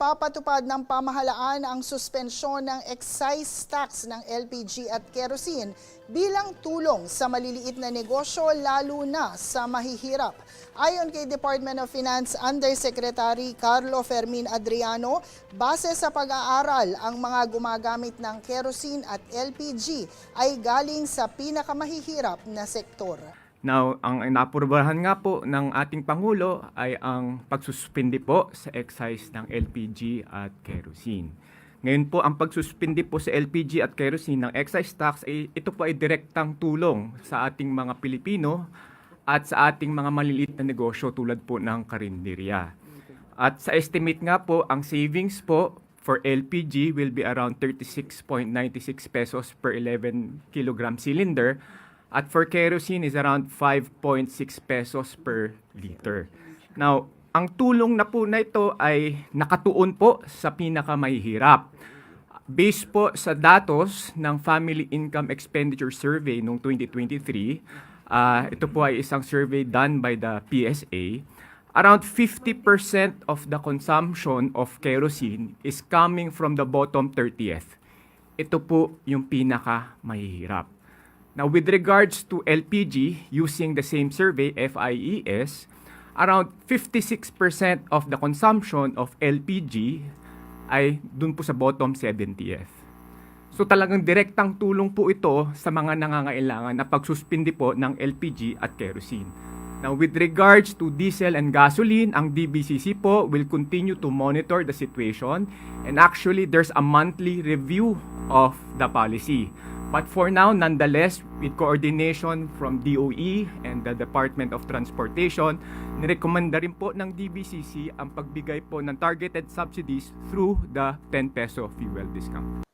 ipapatupad ng pamahalaan ang suspensyon ng excise tax ng LPG at kerosene bilang tulong sa maliliit na negosyo lalo na sa mahihirap. Ayon kay Department of Finance Undersecretary Carlo Fermin Adriano, base sa pag-aaral, ang mga gumagamit ng kerosene at LPG ay galing sa pinakamahihirap na sektor. Now, ang inaprubahan nga po ng ating Pangulo ay ang pagsuspindi po sa excise ng LPG at kerosene. Ngayon po, ang pagsuspindi po sa LPG at kerosene ng excise tax, ito po ay direktang tulong sa ating mga Pilipino at sa ating mga maliliit na negosyo tulad po ng karinderya. At sa estimate nga po, ang savings po for LPG will be around 36.96 pesos per 11 kilogram cylinder. At for kerosene is around 5.6 pesos per liter. Now, ang tulong na po na ito ay nakatuon po sa pinakamahihirap. Based po sa datos ng Family Income Expenditure Survey noong 2023, ito po ay isang survey done by the PSA, around 50% of the consumption of kerosene is coming from the bottom 30th. Ito po yung pinakamahihirap. Now, with regards to LPG, using the same survey, FIES, around 56% of the consumption of LPG ay dun po sa bottom 70th. So talagang direktang tulong po ito sa mga nangangailangan na pagsuspindi po ng LPG at kerosene. Now, with regards to diesel and gasoline, ang DBCC po will continue to monitor the situation, and actually there's a monthly review of the policy. But for now, nonetheless, with coordination from DOE and the Department of Transportation, nirekomenda rin po ng DBCC ang pagbigay po ng targeted subsidies through the 10 peso fuel discount.